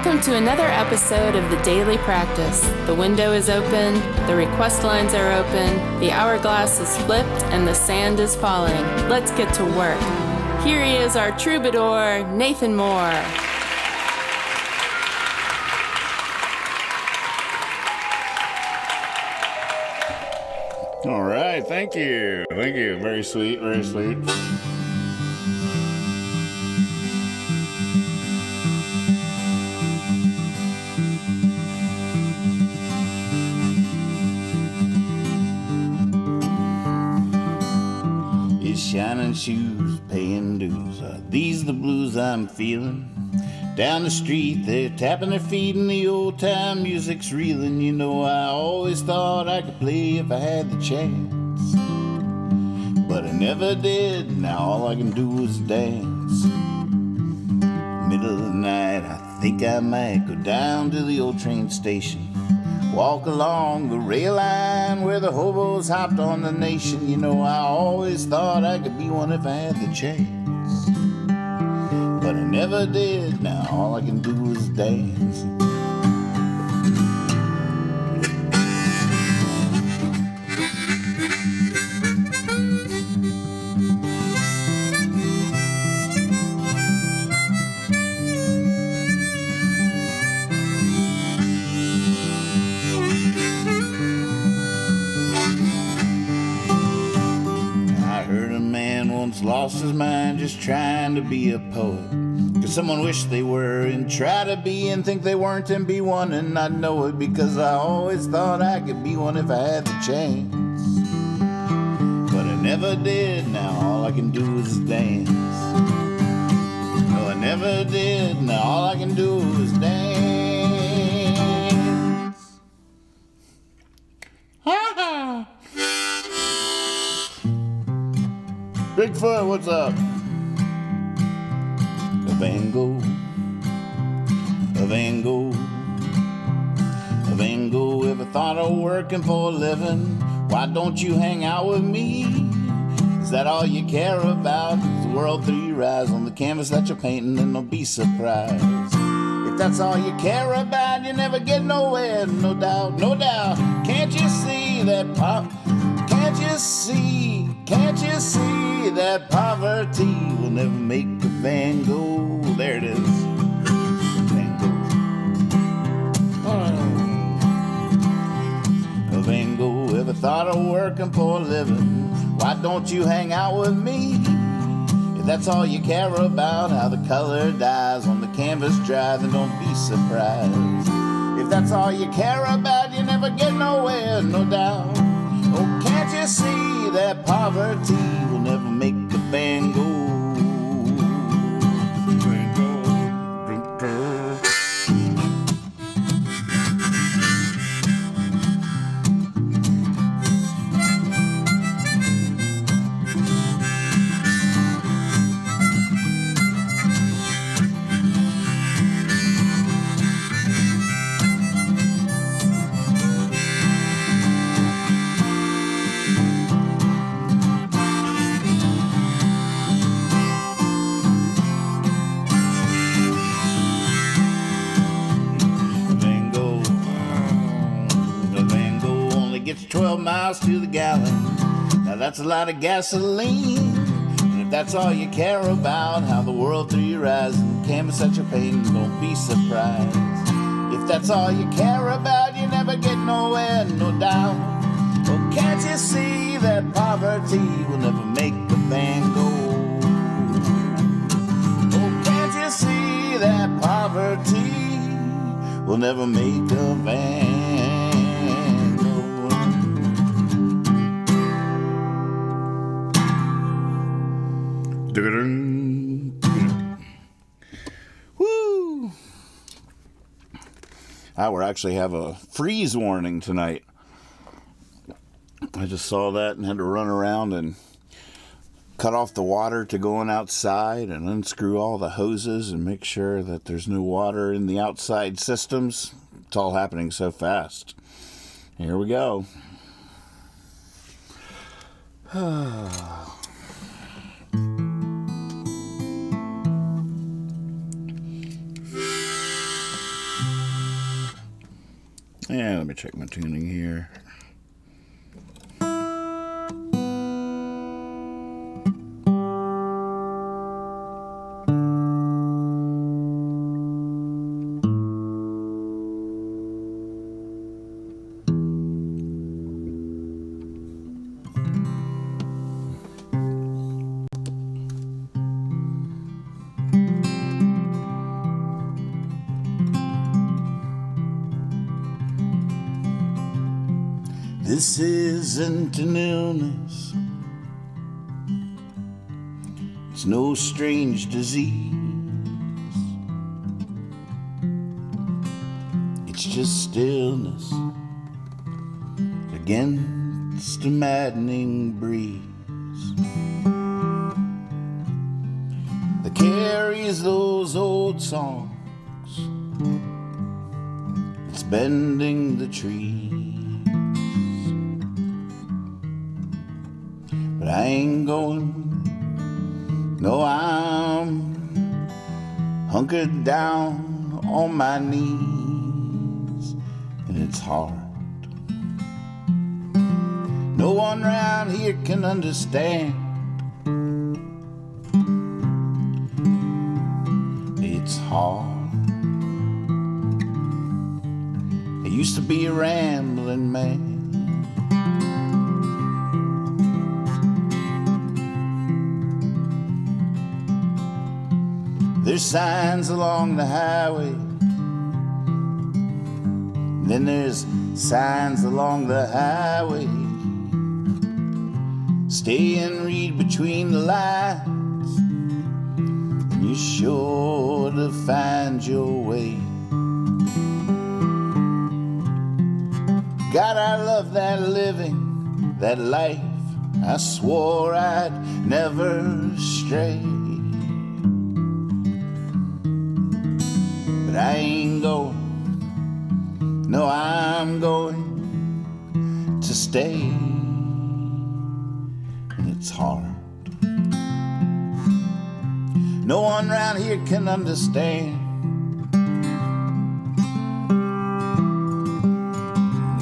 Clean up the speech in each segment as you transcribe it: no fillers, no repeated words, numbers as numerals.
Welcome to another episode of The Daily Practice. The window is open, the request lines are open, the hourglass is flipped, and the sand is falling. Let's get to work. Here he is, our troubadour, Nathan Moore. All right, thank you. Thank you. Very sweet, very sweet. Shining shoes, paying dues. Are these the blues I'm feeling? Down the street, they're tapping their feet and the old-time music's reeling. You know, I always thought I could play if I had the chance, but I never did. Now all I can do is dance. Middle of the night, I think I might go down to the old train station, walk along the rail line where the hobos hopped on the nation. You know, I always thought I could be one if I had the chance, but I never did. Now all I can do is dance. Lost his mind just trying to be a poet, 'cause someone wished they were and try to be and think they weren't and be one and not know it, because I always thought I could be one if I had the chance, but I never did. Now all I can do is dance. No, I never did. Now all I can do is dance. Ha ha! Bigfoot, what's up? A Van Gogh, a Van Gogh, a Van Gogh. Ever thought of working for a living? Why don't you hang out with me? Is that all you care about? Is the world through your eyes on the canvas that you're painting? And don't be surprised if that's all you care about. You never get nowhere, no doubt, no doubt. Can't you see that pop? Can't you see? Can't you see that poverty will never make a Van Gogh? There it is. Van Gogh. A Van Gogh. Ever thought of working for a living? Why don't you hang out with me? If that's all you care about, how the color dies on the canvas dry, then don't be surprised. If that's all you care about, you never get nowhere, no doubt. Oh, can't you see that poverty will never make a Van Gogh? Van Gogh. Gets 12 miles to the gallon. Now that's a lot of gasoline. And if that's all you care about, how the world through your eyes and the canvas that you're painting, don't be surprised. If that's all you care about, you never get nowhere, no doubt. Oh, can't you see that poverty will never make a Van Gogh? Oh, can't you see that poverty will never make a Van Gogh? Woo! We actually have a freeze warning tonight. I just saw that and had to run around and cut off the water to going outside and unscrew all the hoses and make sure that there's no water in the outside systems. It's all happening so fast. Here we go. Yeah, let me check my tuning here. This isn't an illness, it's no strange disease, it's just stillness against a maddening breeze that carries those old songs, it's bending the trees. But I ain't going, no, I'm hunkered down on my knees, and it's hard. No one round here can understand. It's hard. I used to be a rambling man. There's signs along the highway, then there's signs along the highway. Stay and read between the lines, and you're sure to find your way. God, I love that living, that life. I swore I'd never stray. But I ain't going, no, I'm going to stay, and it's hard. No one round here can understand.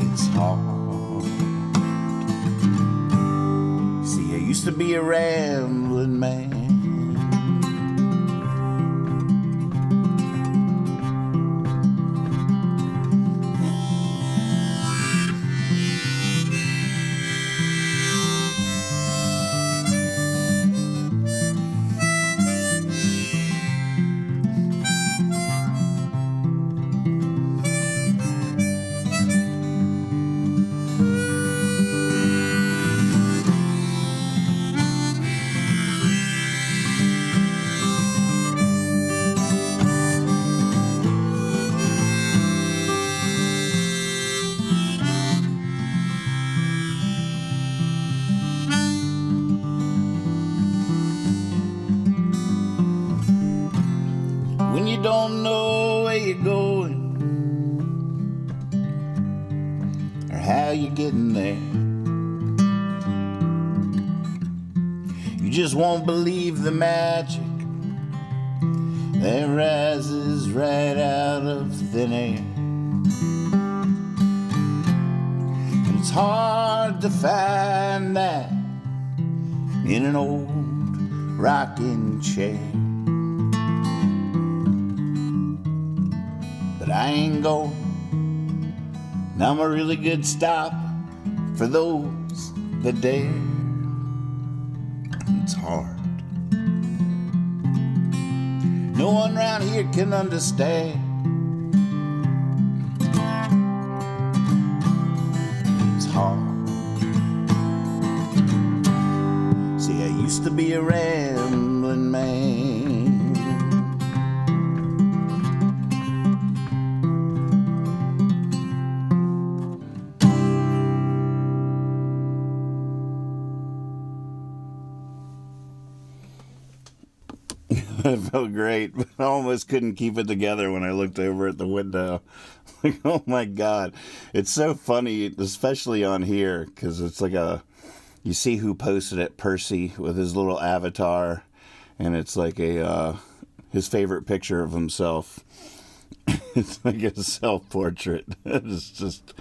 It's hard. See, I used to be a rambling man. When you don't know where you're going or how you're getting there, you just won't believe the magic that rises right out of thin air. And it's hard to find that in an old rocking chair. But I ain't going, and I'm a really good stop for those that dare. It's hard. No one round here can understand. It's hard. See, I used to be a rambling man. It felt great, but I almost couldn't keep it together when I looked over at the window. Like, oh my God. It's so funny, especially on here, because it's like you see who posted it, Percy, with his little avatar, and it's like his favorite picture of himself. It's like a self-portrait. It's just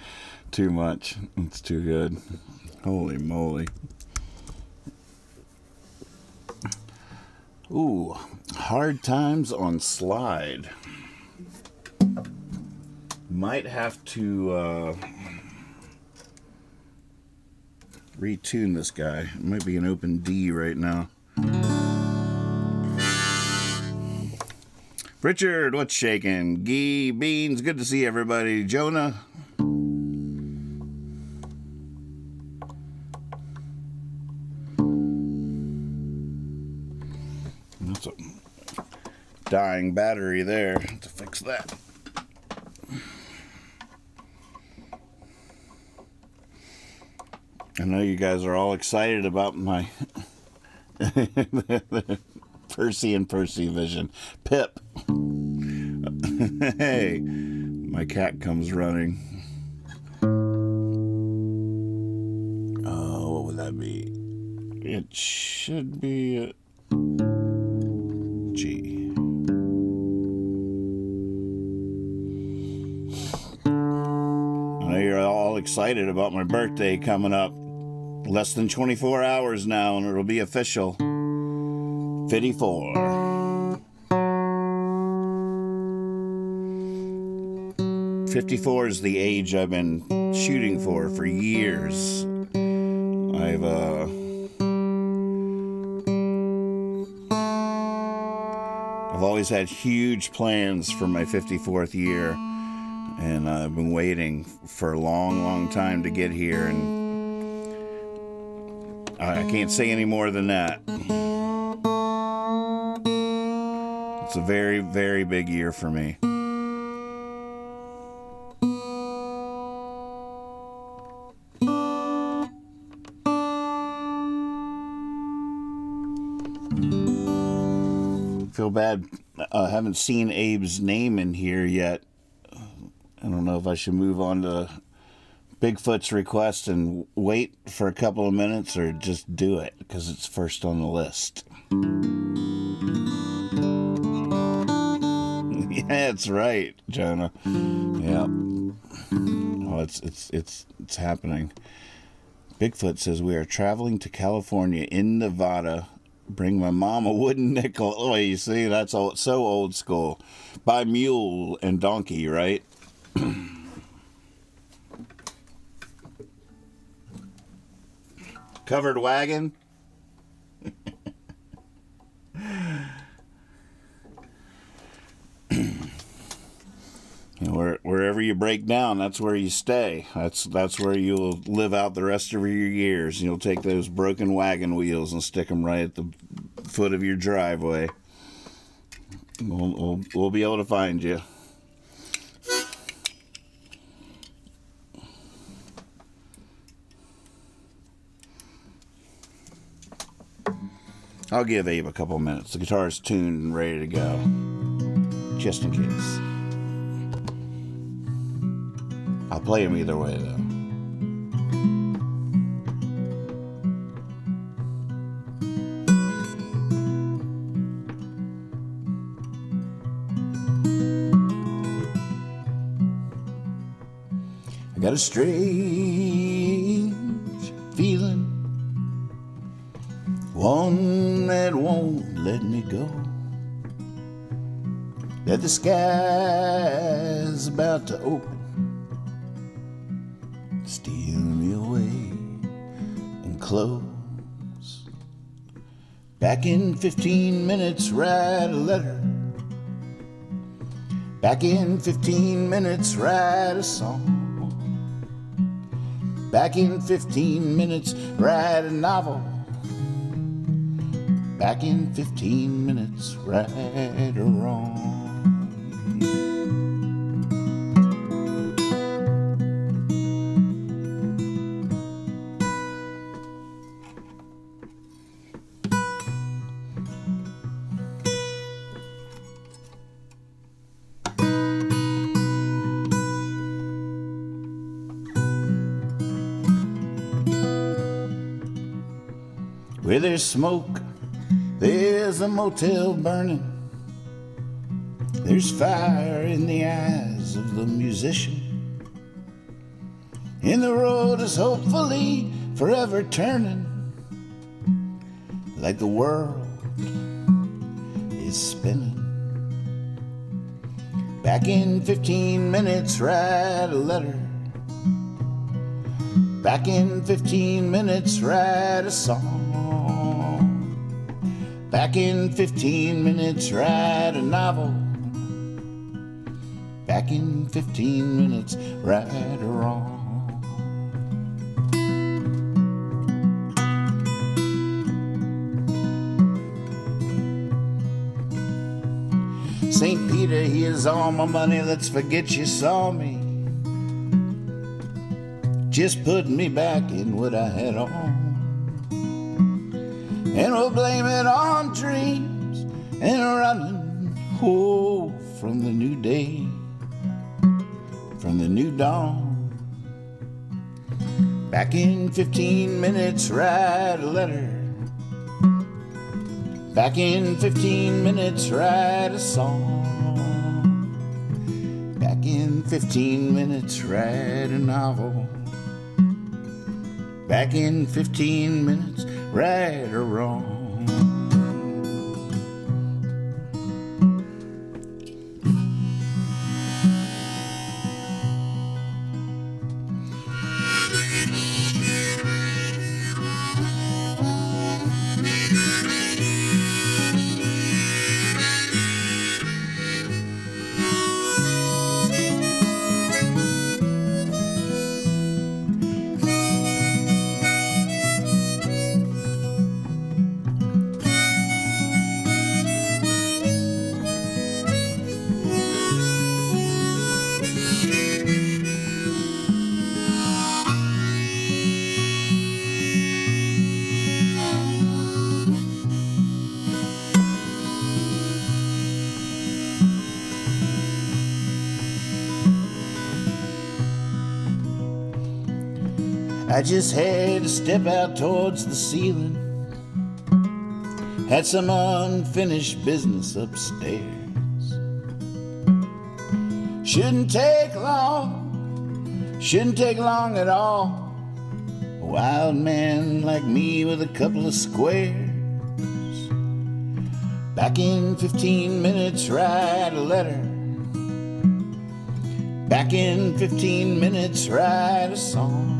too much. It's too good. Holy moly. Ooh, Hard Times on Slide. Might have to retune this guy. It might be an open D right now. Richard, what's shaking? Gee, Beans, good to see everybody. Jonah. That's a dying battery there. Have to fix that. I know you guys are all excited about my Percy and Percy vision. Pip. Hey, my cat comes running. Oh, what would that be? It should be a G. I know you're all excited about my birthday coming up. Less than 24 hours now, and it'll be official. 54. 54 is the age I've been shooting for years. I've always had huge plans for my 54th year, and I've been waiting for a long, long time to get here, and I can't say any more than that. It's a very, very big year for me. Feel bad. I haven't seen Abe's name in here yet. I don't know if I should move on to Bigfoot's request and wait for a couple of minutes or just do it because it's first on the list. Yeah, that's right, Jonah. Yeah. Oh, it's happening. Bigfoot says we are traveling to California in Nevada. Bring my mom a wooden nickel. Oh, you see, that's so old school. By mule and donkey, right? Covered wagon. Wherever you break down, that's where you stay. That's where you'll live out the rest of your years. You'll take those broken wagon wheels and stick them right at the foot of your driveway. We'll be able to find you. I'll give Abe a couple minutes. The guitar's tuned and ready to go. Just in case. I'll play him either way, though. I got a strange feeling, one that won't let me go, that the sky's about to open, steal me away and close. Back in 15 minutes, write a letter. Back in 15 minutes, write a song. Back in 15 minutes, write a novel. Back in 15 minutes, right or wrong. Where there's smoke, there's a motel burning. There's fire in the eyes of the musician, and the road is hopefully forever turning, like the world is spinning. Back in 15 minutes, write a letter. Back in 15 minutes, write a song. Back in 15 minutes, write a novel. Back in 15 minutes, right or wrong. St. Peter, here's all my money, let's forget you saw me. Just put me back in what I had on. And we'll blame it on dreams and running, oh, from the new day, from the new dawn. Back in 15 minutes, write a letter. Back in 15 minutes, write a song. Back in 15 minutes, write a novel. Back in 15 minutes, right or wrong. I just had to step out towards the ceiling. Had some unfinished business upstairs. Shouldn't take long at all. A wild man like me with a couple of squares. Back in 15 minutes, write a letter. Back in 15 minutes, write a song.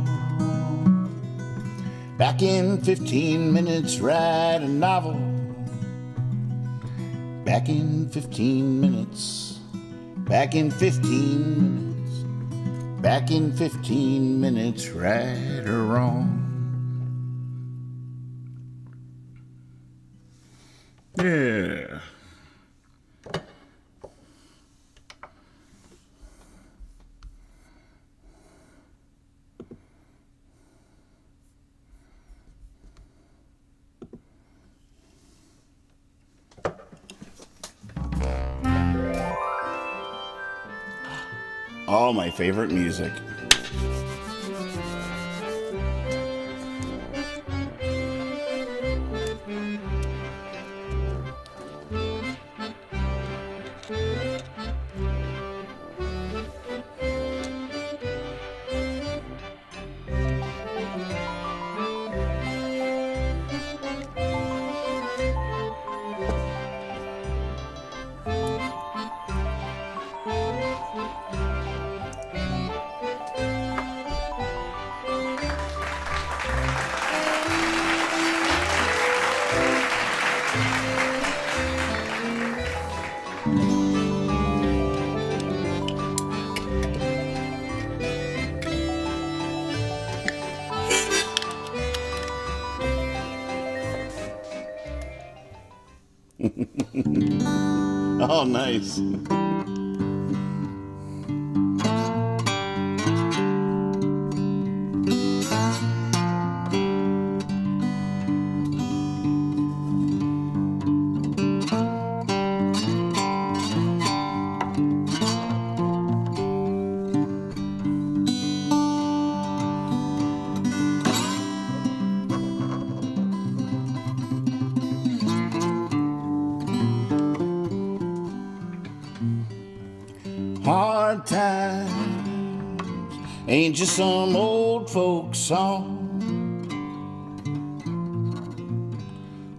Back in 15 minutes, write a novel. Back in 15 minutes. Back in 15 minutes. Back in 15 minutes, right or wrong. Yeah. All my favorite music. Oh, nice. ain't just some old folk song.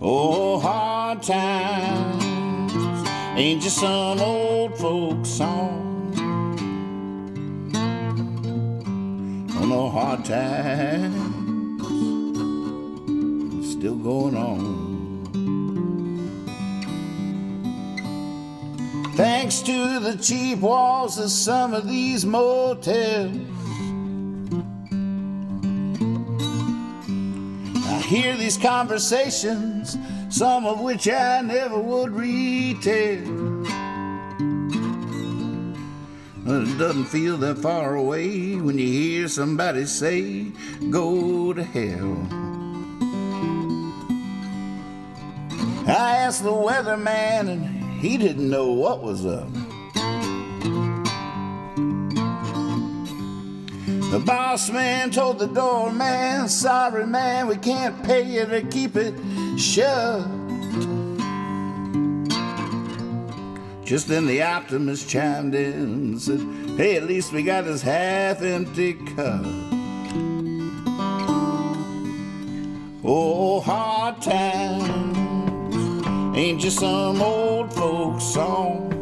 Oh, hard times ain't just some old folk song. Oh, no, hard times still going on. Thanks to the cheap walls of some of these motels, I hear these conversations, some of which I never would retell. It doesn't feel that far away when you hear somebody say, go to hell. I asked the weatherman and he didn't know what was up. The boss man told the doorman, sorry man, we can't pay you to keep it shut. Just then the optimist chimed in and said, hey, at least we got this half-empty cup. Oh, hard times ain't just some old folk song.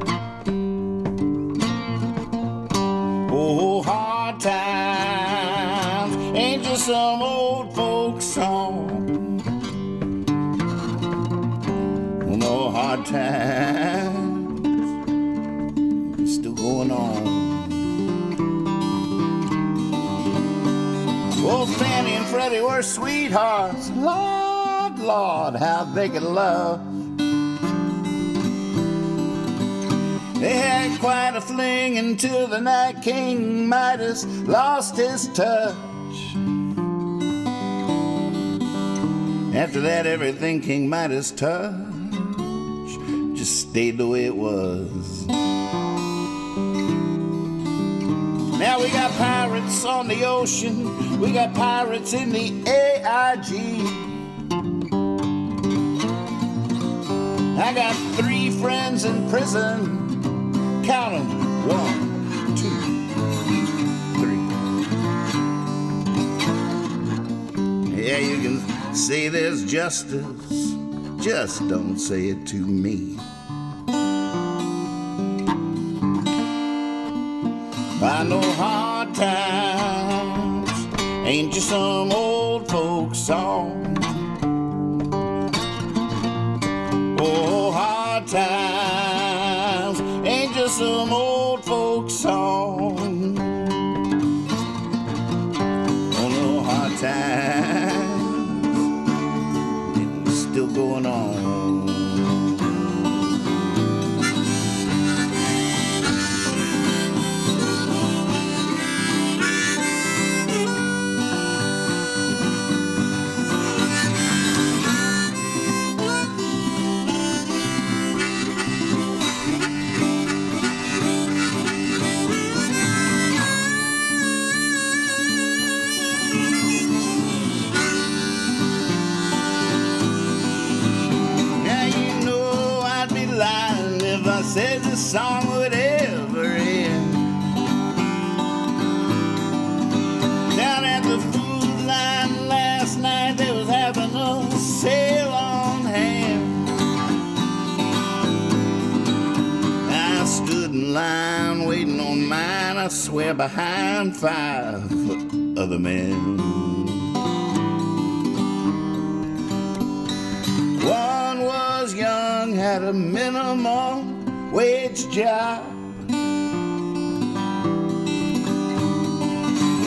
Oh, hard times ain't just some old folk song. Oh, no, hard times still going on. Oh, Fanny and Freddie were sweethearts. Lord, Lord, how they could love. They had quite a fling until the night King Midas lost his touch. After that, everything King Midas touched just stayed the way it was. Now we got pirates on the ocean, we got pirates in the AIG. I got 3 friends in prison. Count them, 1, 2, 3. Yeah, you can say there's justice, just don't say it to me. I know hard times ain't just some old folk song. Oh, hard times ain't just some old folk song. Oh, no, hard times still going on. Said the song would ever end. Down at the food line last night, they was having a sale on ham. I stood in line waiting on mine, I swear behind 5 other men. One was young, had a minimum wage job.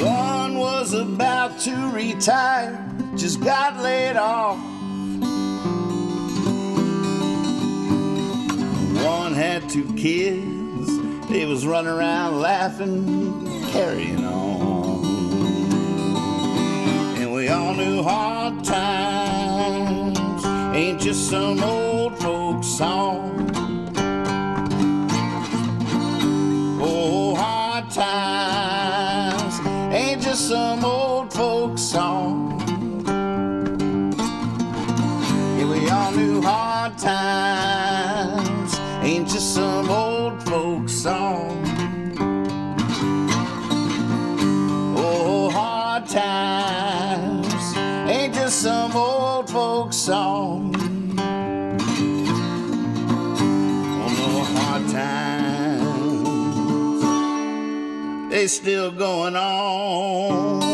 One was about to retire, just got laid off. One had 2 kids, they was running around laughing, carrying on. And we all knew hard times ain't just some old folk song. Oh, hard times ain't just some old folk song. Yeah, we all knew hard times ain't just some old folk song. times ain't just some old folk song. Oh no, hard times, they still going on.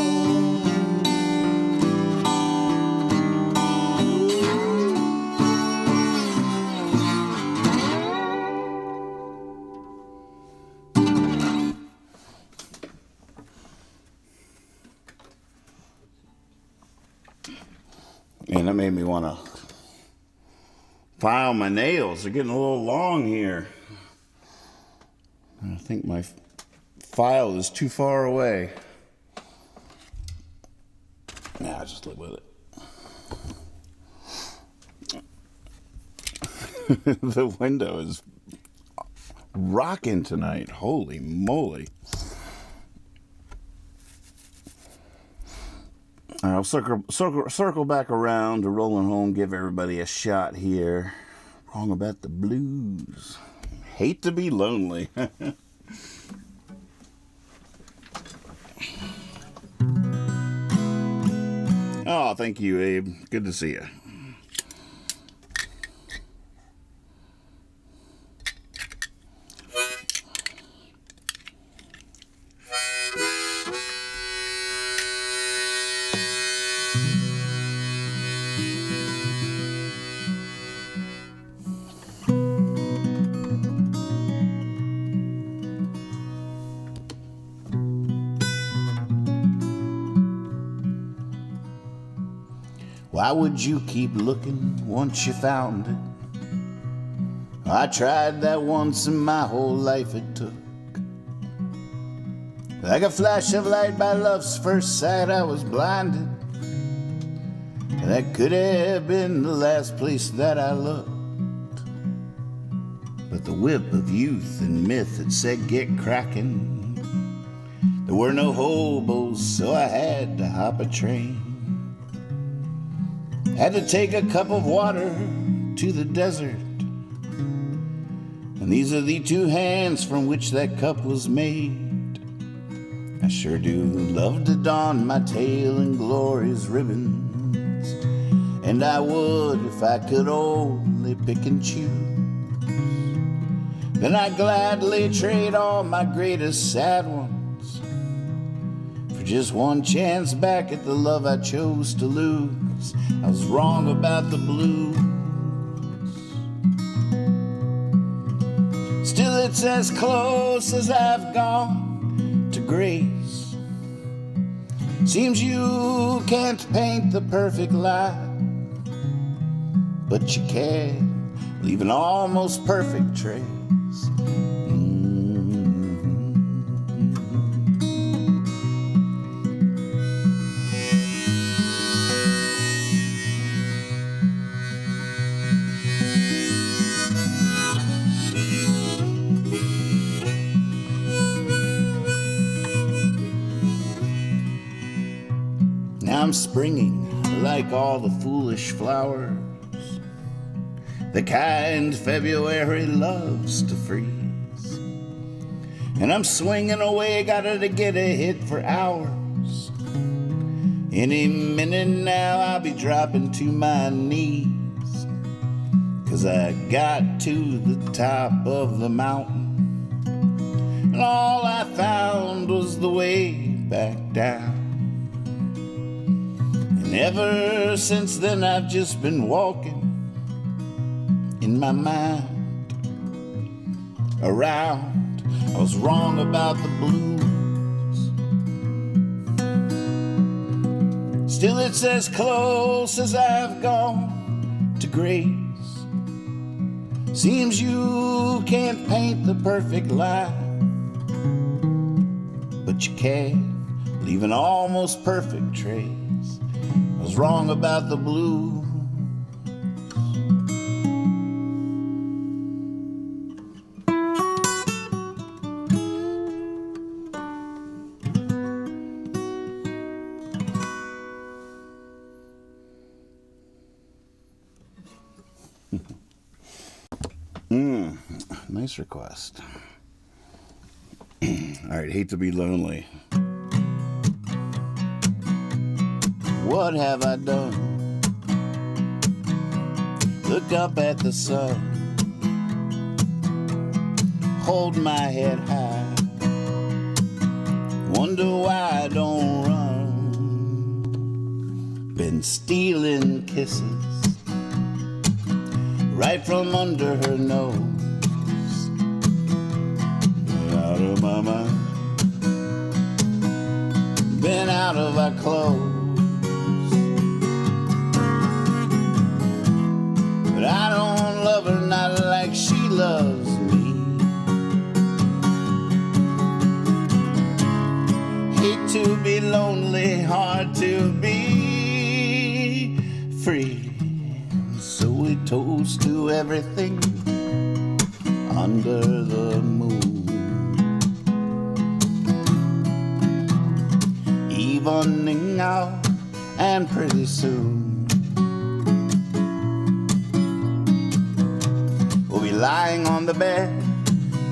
And that made me want to file my nails. They're getting a little long here. I think my file is too far away. Nah, I'll just live with it. The window is rocking tonight. Holy moly. I'll circle back around to rolling home, give everybody a shot here. Wrong about the blues. Hate to be lonely. Oh, thank you, Abe. Good to see you. Why would you keep looking once you found it? I tried that once and my whole life it took. Like a flash of light by love's first sight, I was blinded. And that could have been the last place that I looked. But the whip of youth and myth had said get cracking. There were no hobos, so I had to hop a train. Had to take a cup of water to the desert. And these are the two hands from which that cup was made. I sure do love to don my tail in glory's ribbons. And I would if I could only pick and choose. Then I'd gladly trade all my greatest sad ones for just one chance back at the love I chose to lose. I was wrong about the blues. Still it's as close as I've gone to grace. Seems you can't paint the perfect line, but you can leave an almost perfect trace. I'm springing like all the foolish flowers, the kind February loves to freeze. And I'm swinging away, gotta to get a hit for hours. Any minute now I'll be dropping to my knees, 'cause I got to the top of the mountain, and all I found was the way back down. Ever since then I've just been walking in my mind around. I was wrong about the blues. Still it's as close as I've gone to grace. Seems you can't paint the perfect line, but you can leave an almost perfect trace. I was wrong about the blues. Nice request. All right, hate to be lonely. what have I done? Look up at the sun, hold my head high, wonder why I don't run. Been stealing kisses right from under her nose. Out of my mind, been out of our clothes. But I don't love her not like she loves me. Hate to be lonely, hard to be free. So we toast to everything under the moon. Evening out, and pretty soon we'll be lying on the bed,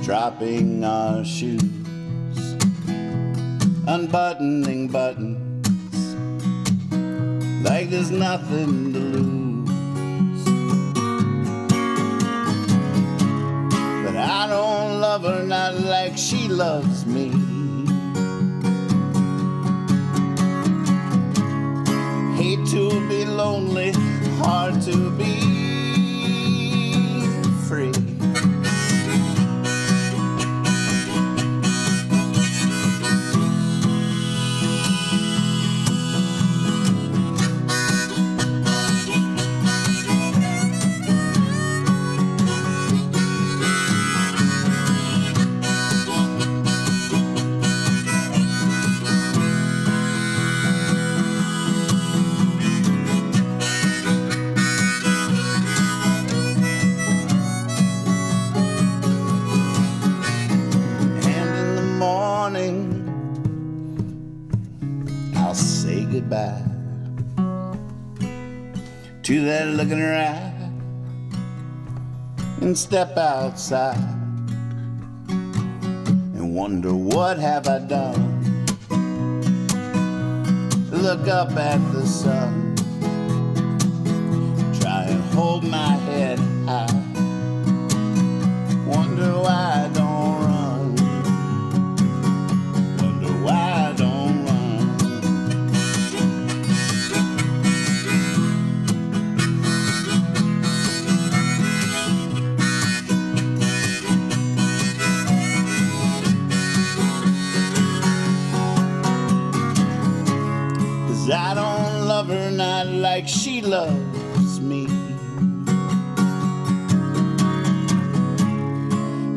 dropping our shoes, unbuttoning buttons like there's nothing to lose. But I don't love her not like she loves me. Hate to be lonely, hard to be free. I'll say goodbye to that look in her eye and step outside and wonder what have I done. Look up at the sun, try and hold my head high, wonder why I don't run, wonder why I don't run. I don't love her not like she loves me.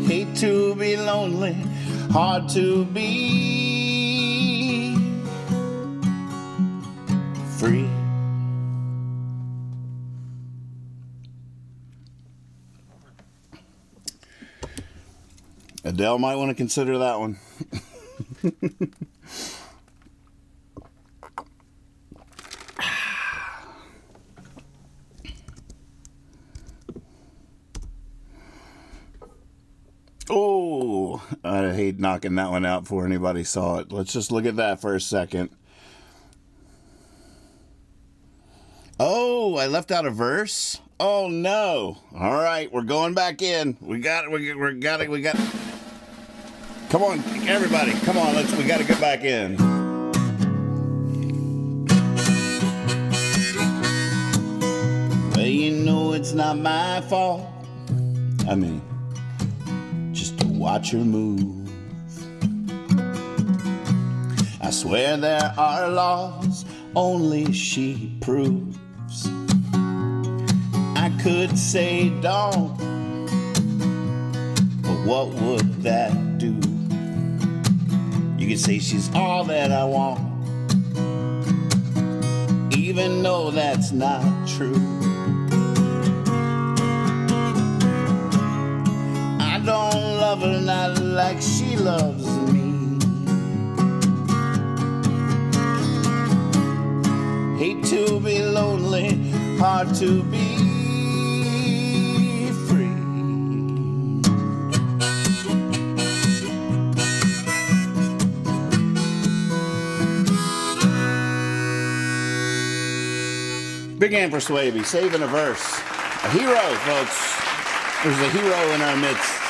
Hate to be lonely, hard to be free. Adele might want to consider that one. Oh, I hate knocking that one out before anybody saw it. Let's just look at that for a second. Oh, I left out a verse? Oh, no. All right, we're going back in. We got it. We got it. Come on, everybody. Come on, we got to get back in. Well, you know it's not my fault. I mean, watch her move. I swear there are laws only she proves. I could say don't, but what would that do? You could say she's all that I want, even though that's not true. I don't love her not like she loves me. Hate to be lonely, hard to be free. Big hand for Swaby, saving a verse. A hero, folks. There's a hero in our midst.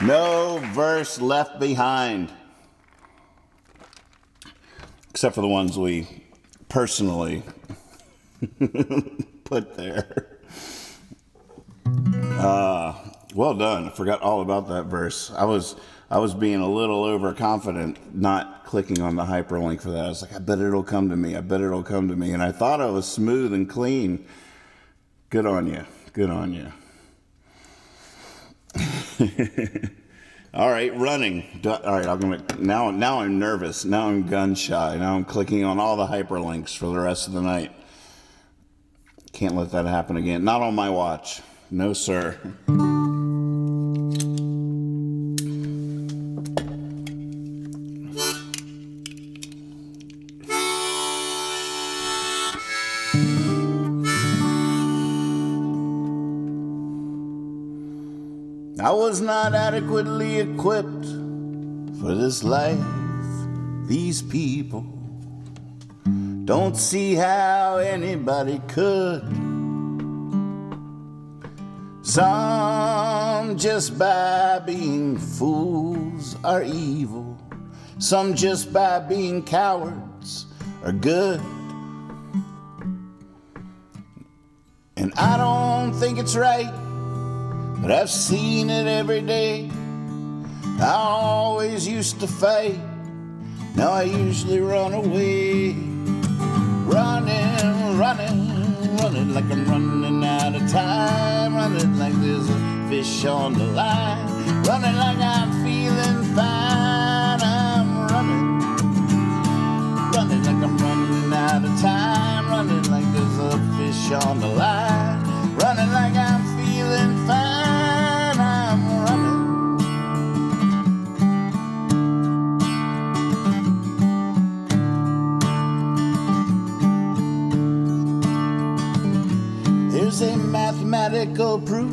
No verse left behind. Except for the ones we personally put there. Well done. I forgot all about that verse. I was being a little overconfident, not clicking on the hyperlink for that. I was like, I bet it'll come to me. I bet it'll come to me. And I thought I was smooth and clean. Good on you. Good on you. All right, running. All right, now I'm nervous. Now I'm gun shy. Now I'm clicking on all the hyperlinks for the rest of the night. Can't let that happen again. Not on my watch. No, sir. I was not adequately equipped for this life. These people don't see how anybody could. Some just by being fools are evil. Some just by being cowards are good. And I don't think it's right, but I've seen it every day. I always used to fight. Now I usually run away. Running, running, running like I'm running out of time. Running like there's a fish on the line. Running like I'm feeling fine. I'm running. Running like I'm running out of time. Running like there's a fish on the line. Running like I'm feeling fine. I'm running. There's a mathematical proof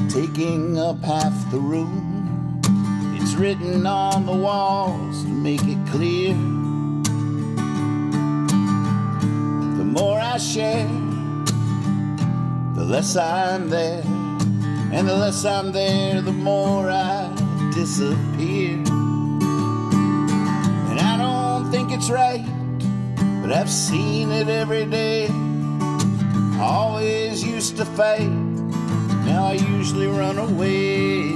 taking up half the room. It's written on the walls to make it clear. The more I share, the less I'm there. And the less I'm there, the more I disappear. And I don't think it's right, but I've seen it every day. I always used to fight, now I usually run away.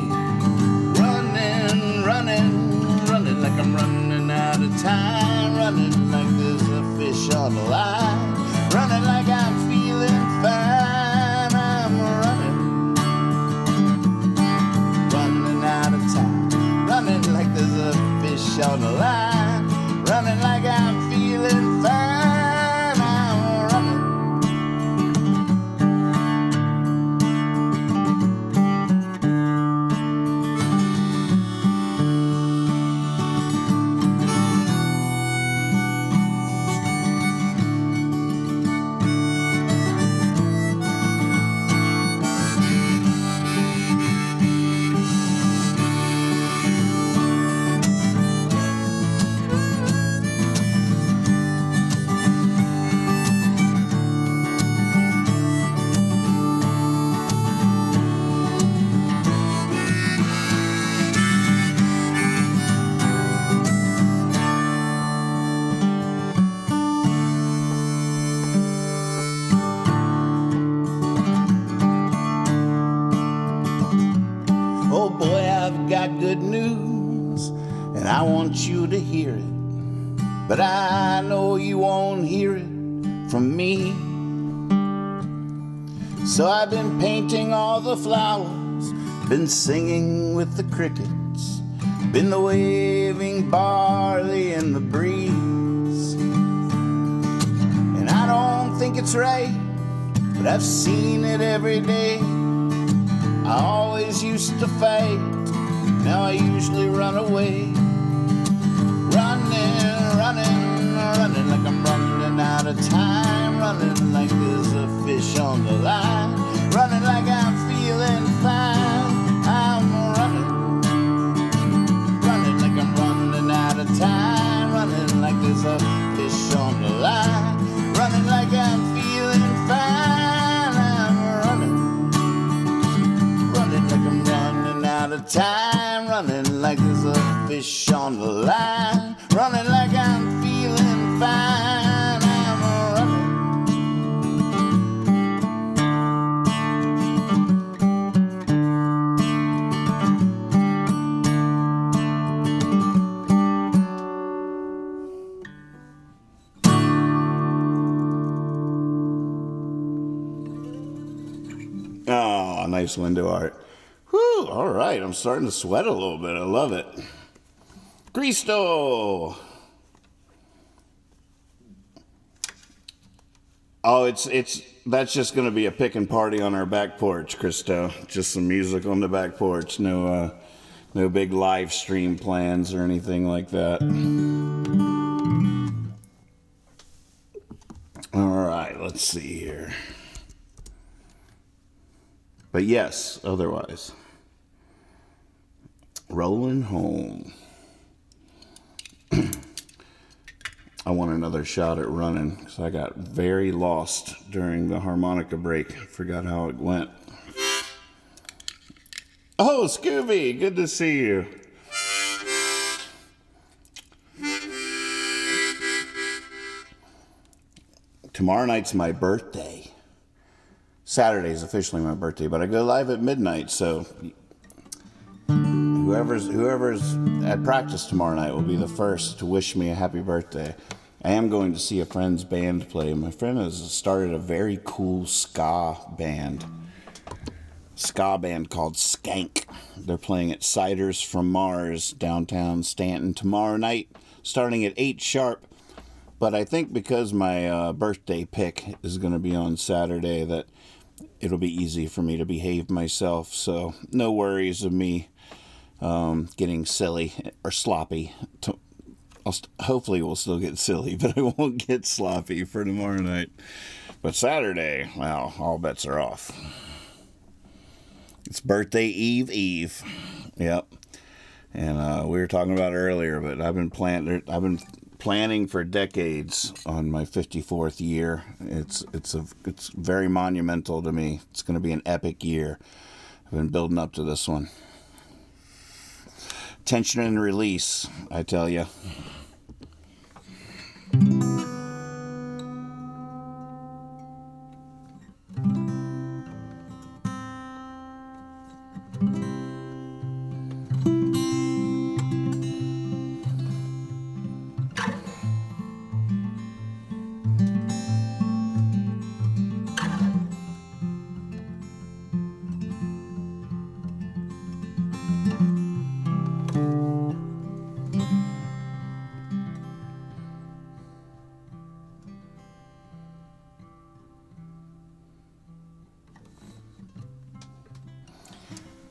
Running, running, running like I'm running out of time. Running like there's a fish on the line. Running like I'm feeling fine. I'm running. Running out of time. Running like there's a fish on the line. Running like I'm feeling fine. Good news, and I want you to hear it, but I know you won't hear it from me. So I've been painting all the flowers, been singing with the crickets, been the waving barley in the breeze. And I don't think it's right, but I've seen it every day. I always used to fight, now I usually run away. Running, running, running like I'm running out of time. Running like there's a fish on the line. Running like I'm feeling fine. I'm running. Running like I'm running out of time. Running like there's a fish on the line. Running like nice window art. Whew, all right, I'm starting to sweat a little bit. I love it. Cristo! Oh, that's just going to be a pickin' party on our back porch, Cristo. Just some music on the back porch. No big live stream plans or anything like that. All right, let's see here. But yes, otherwise. Rolling home. I want another shot at running because I got very lost during the harmonica break. I forgot how it went. Oh, Scooby, good to see you. Tomorrow night's my birthday. Saturday's officially my birthday, but I go live at midnight, so whoever's at practice tomorrow night will be the first to wish me a happy birthday. I am going to see a friend's band play. My friend has started a very cool ska band called Skank. They're playing at Ciders from Mars, downtown Stanton, tomorrow night, starting at 8 sharp. But I think because my birthday pick is going to be on Saturday, that it'll be easy for me to behave myself. So no worries of me getting silly or sloppy. Hopefully we'll still get silly, but I won't get sloppy for tomorrow night. But Saturday, well, all bets are off. It's birthday eve. Yep. And we were talking about it earlier, but I've been planning for decades on my 54th year. It's very monumental to me. It's going to be an epic year. I've been building up to this one. Tension and release, I tell you.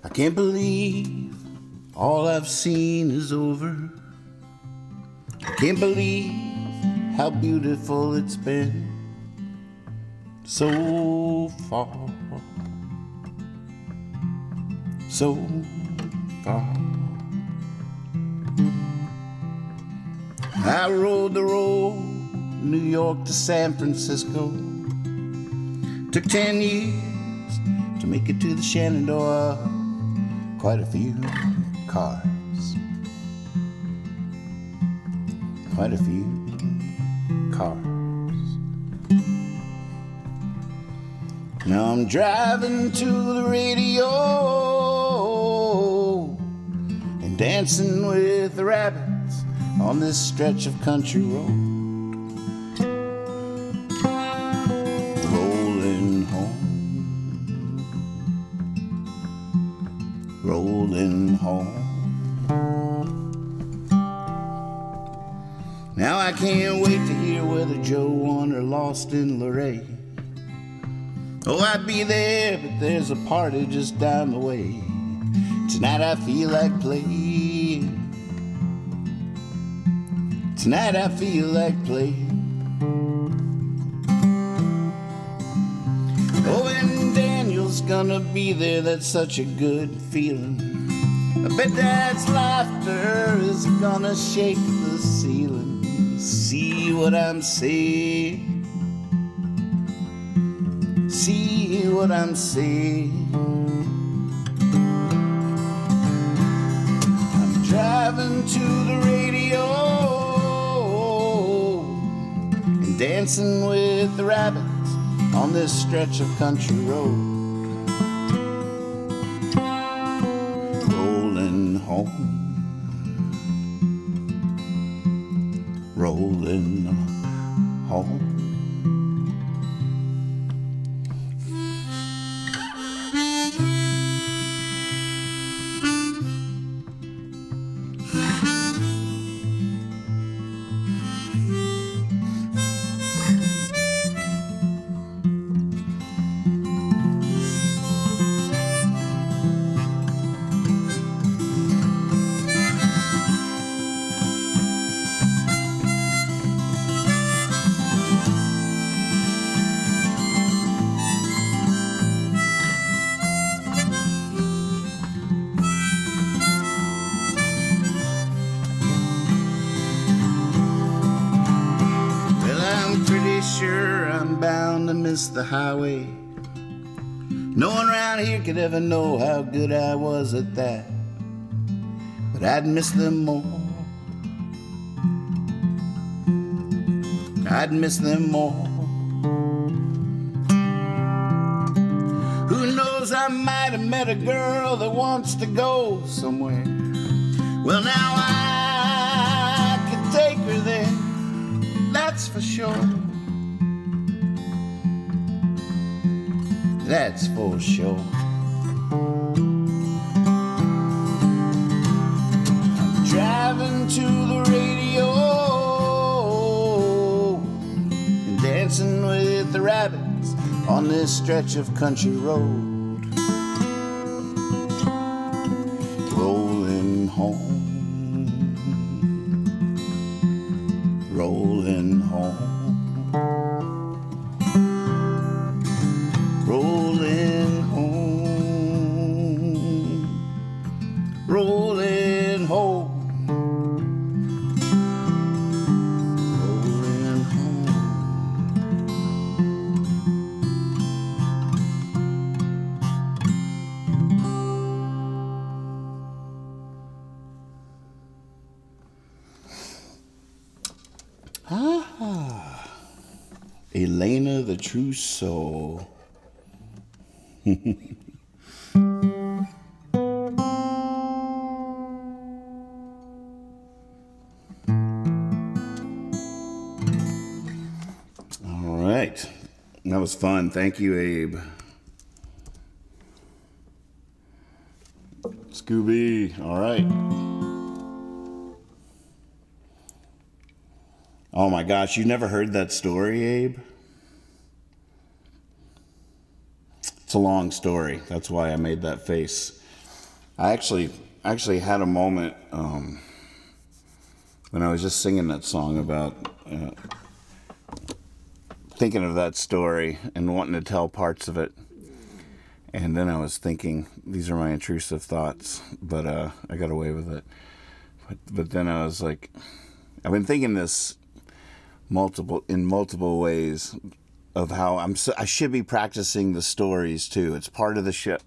I can't believe all I've seen is over. I can't believe how beautiful it's been so far, so far. I rode the road, New York to San Francisco. Took 10 years to make it to the Shenandoah. Quite a few cars. Quite a few cars. Now I'm driving to the radio and dancing with the rabbits on this stretch of country road. Rolling home. Rolling home. Now I can't wait to hear whether Joe won or lost in Luray. Oh, I'd be there, but there's a party just down the way. Tonight I feel like playing. Tonight I feel like playing. Oh, and Daniel's gonna be there, that's such a good feeling. I bet Dad's laughter is gonna shake the ceiling. See what I'm saying? See what I'm saying? I'm driving to the radio and dancing with the rabbits on this stretch of country road. Rolling home. Rolling home. sure I'm bound to miss the highway. No one around here could ever know how good I was at that, but I'd miss them more. I'd miss them more. Who knows, I might have met a girl that wants to go somewhere. Well, now I could take her there, that's for sure. That's for sure. I'm driving to the radio and dancing with the rabbits on this stretch of country road. Rolling home, rolling home. Rolling home, rolling home, rolling home. Ah, Elena the True Soul. All right. That was fun. Thank you, Abe. Scooby. All right. Oh my gosh, you never heard that story, Abe? It's a long story. That's why I made that face. I actually had a moment when I was just singing that song about thinking of that story and wanting to tell parts of it. And then I was thinking, these are my intrusive thoughts, but I got away with it. But then I was like, I've been thinking this in multiple ways of how I should be practicing the stories too. It's part of the show.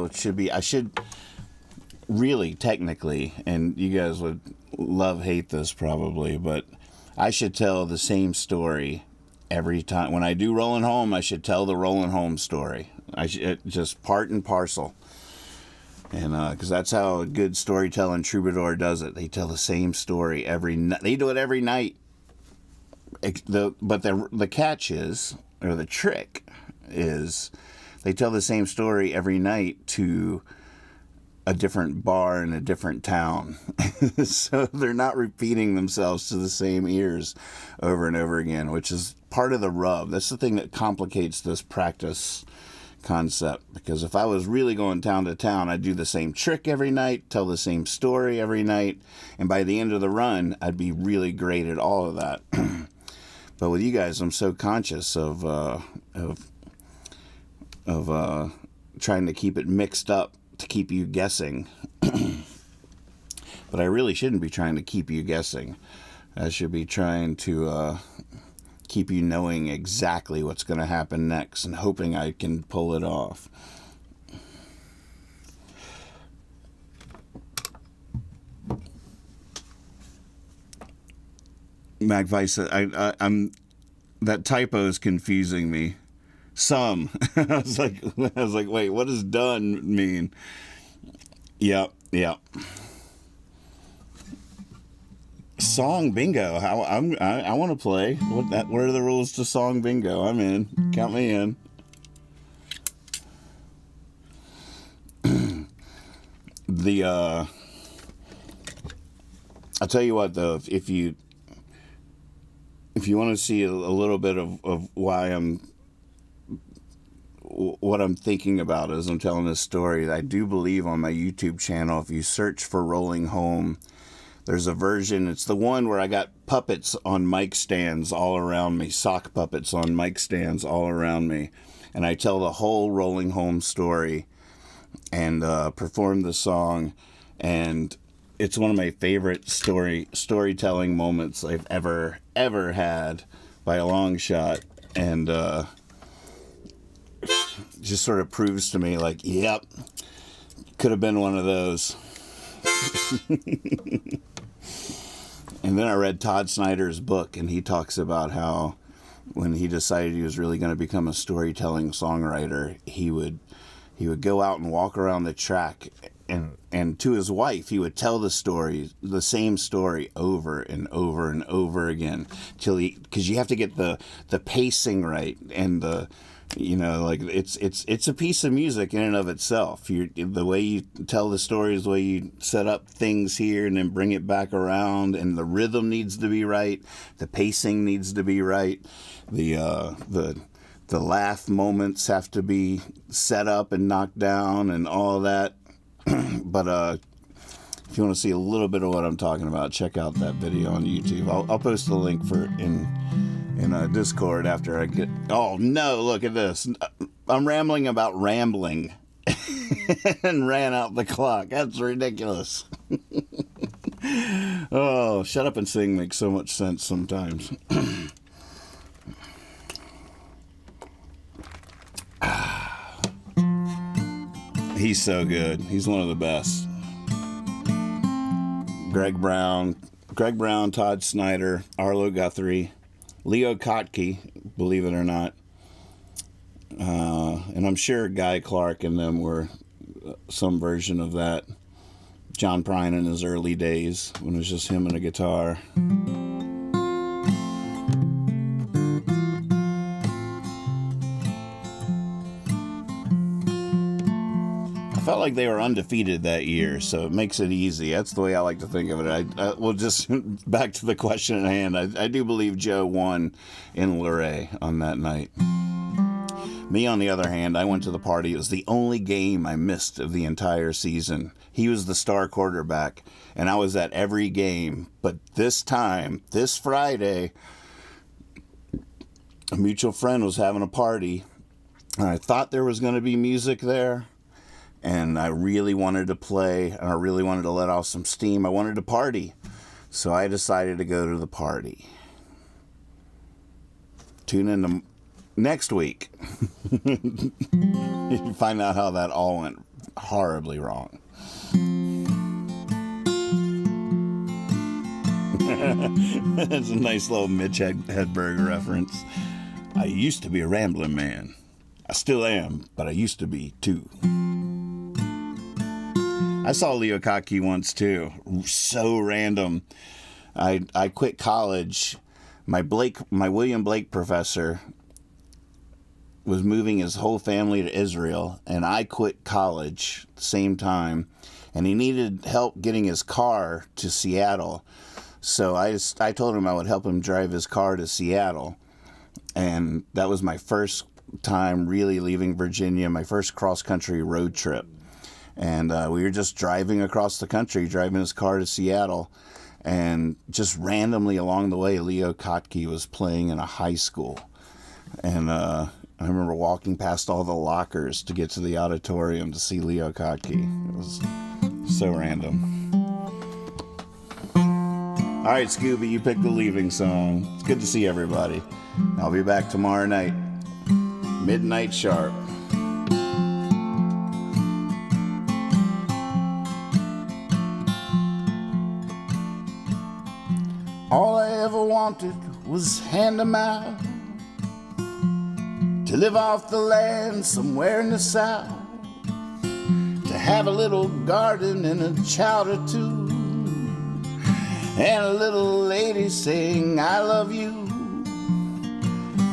It should be. I should really, technically, and you guys would hate this probably, but I should tell the same story every time. When I do Rolling Home, I should tell the Rolling Home story. Just part and parcel. And because that's how a good storytelling troubadour does it. They tell the same story every night. They do it every night. But the catch is, or the trick is, they tell the same story every night to a different bar in a different town. So they're not repeating themselves to the same ears over and over again, which is part of the rub. That's the thing that complicates this practice concept. Because if I was really going town to town, I'd do the same trick every night, tell the same story every night, and by the end of the run, I'd be really great at all of that. But with you guys, I'm so conscious of trying to keep it mixed up to keep you guessing. But I really shouldn't be trying to keep you guessing. I should be trying to keep you knowing exactly what's going to happen next and hoping I can pull it off. MacVice, I'm that typo is confusing me. Some. I was like, wait, what does done mean? Yep. Song bingo. I want to play. What are the rules to song bingo? I'm in. Count me in. I'll tell you what though, if you want to see a little bit of why what I'm thinking about as I'm telling this story, I do believe on my YouTube channel, if you search for Rolling Home, there's a version, it's the one where I got puppets on mic stands all around me, sock puppets on mic stands all around me, and I tell the whole Rolling Home story and perform the song, and it's one of my favorite storytelling moments I've ever had by a long shot. And just sort of proves to me, like, yep, could have been one of those. And then I read Todd Snyder's book, and he talks about how when he decided he was really going to become a storytelling songwriter, he would go out and walk around the track, and to his wife he would tell the same story over and over and over again, because you have to get the pacing right, and like it's a piece of music in and of itself. The way you tell the story is the way you set up things here and then bring it back around, and the rhythm needs to be right, the pacing needs to be right, the laugh moments have to be set up and knocked down and all that. But if you want to see a little bit of what I'm talking about, check out that video on YouTube. I'll post the link for in Discord after I get... Oh, no, look at this. I'm rambling about rambling and ran out the clock. That's ridiculous. Oh, Shut Up and Sing makes so much sense sometimes. He's so good. He's one of the best. Greg Brown, Todd Snyder, Arlo Guthrie, Leo Kottke, believe it or not. And I'm sure Guy Clark and them were some version of that. John Prine in his early days, when it was just him and a guitar. I felt like they were undefeated that year, so it makes it easy. That's the way I like to think of it. Well, just back to the question at hand. I do believe Joe won in Luray on that night. Me, on the other hand, I went to the party. It was the only game I missed of the entire season. He was the star quarterback, and I was at every game. But this time, this Friday, a mutual friend was having a party, and I thought there was going to be music there. And I really wanted to play, and I really wanted to let off some steam. I wanted to party. So I decided to go to the party. Tune in to next week. You find out how that all went horribly wrong. That's a nice little Mitch Hedberg reference. I used to be a Ramblin' man. I still am, but I used to be too. I saw Leo Kottke once too. So random. I quit college. My William Blake professor was moving his whole family to Israel, and I quit college at the same time, and he needed help getting his car to Seattle. So I told him I would help him drive his car to Seattle, and that was my first time really leaving Virginia, my first cross-country road trip. And we were just driving across the country, driving his car to Seattle. And just randomly along the way, Leo Kottke was playing in a high school. And I remember walking past all the lockers to get to the auditorium to see Leo Kottke. It was so random. All right, Scooby, you picked the leaving song. It's good to see everybody. I'll be back tomorrow night, midnight sharp. All I ever wanted was hand-to-mouth, to live off the land somewhere in the south, to have a little garden and a child or two, and a little lady saying I love you.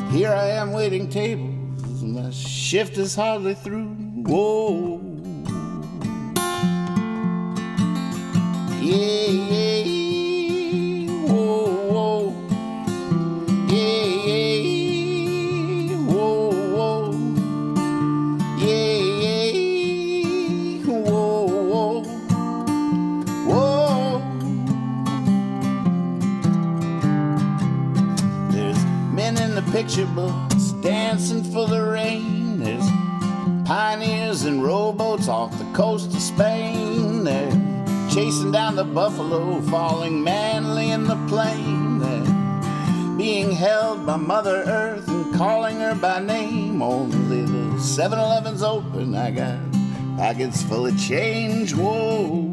Here I am waiting tables, and my shift is hardly through. Whoa, yeah, yeah. Picture books dancing for the rain. There's pioneers and rowboats off the coast of Spain. They're chasing down the buffalo, falling manly in the plain. They're being being held by Mother Earth and calling her by name. Only the 7-Eleven's open, I got pockets full of change, whoa.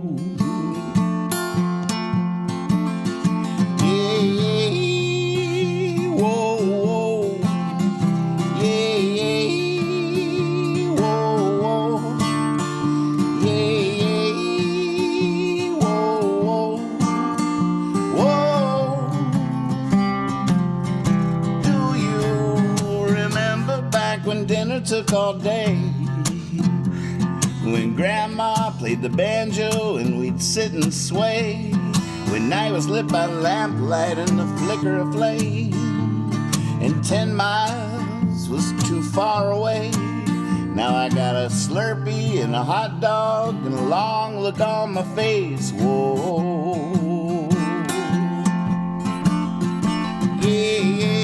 Yeah, whoa, whoa. Yeah, whoa, whoa. Yeah, whoa, whoa. Do you remember back when dinner took all day? When Grandma played the banjo and we'd sit and sway. When night was lit by lamplight and the flicker of flame. And 10 miles was too far away. Now I got a Slurpee and a hot dog and a long look on my face. Whoa. Yeah, yeah.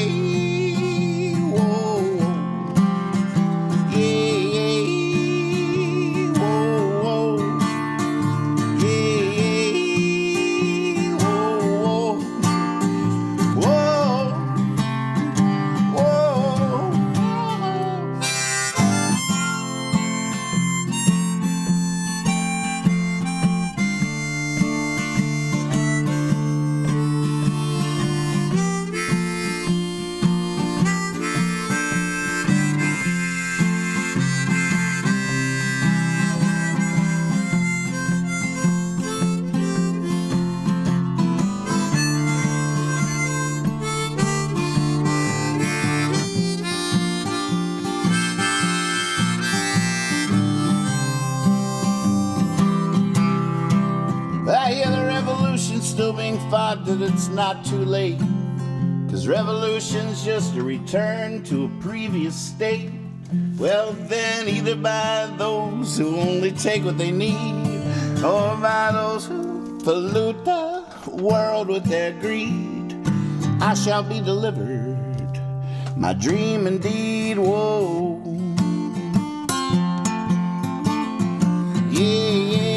Still being fought, that it's not too late, 'cause revolution's just a return to a previous state. Well then, either by those who only take what they need, or by those who pollute the world with their greed, I shall be delivered, my dream indeed, whoa. Yeah, yeah.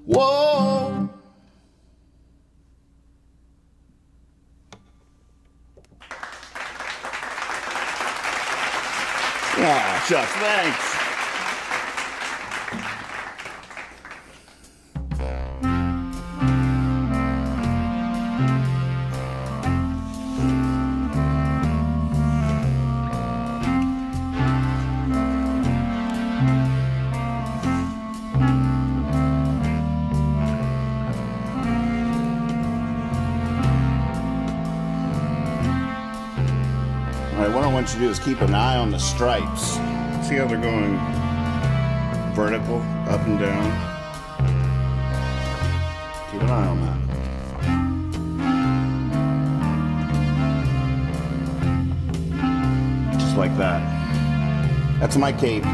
Whoa. Yeah, shucks, thanks. What I want you to do is keep an eye on the stripes. See how they're going vertical, up and down? Keep an eye on that. Just like that. That's my cape.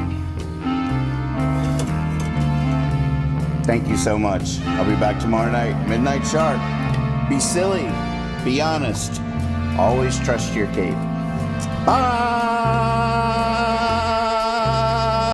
Thank you so much. I'll be back tomorrow night, midnight sharp. Be silly, be honest, always trust your cape. Bye!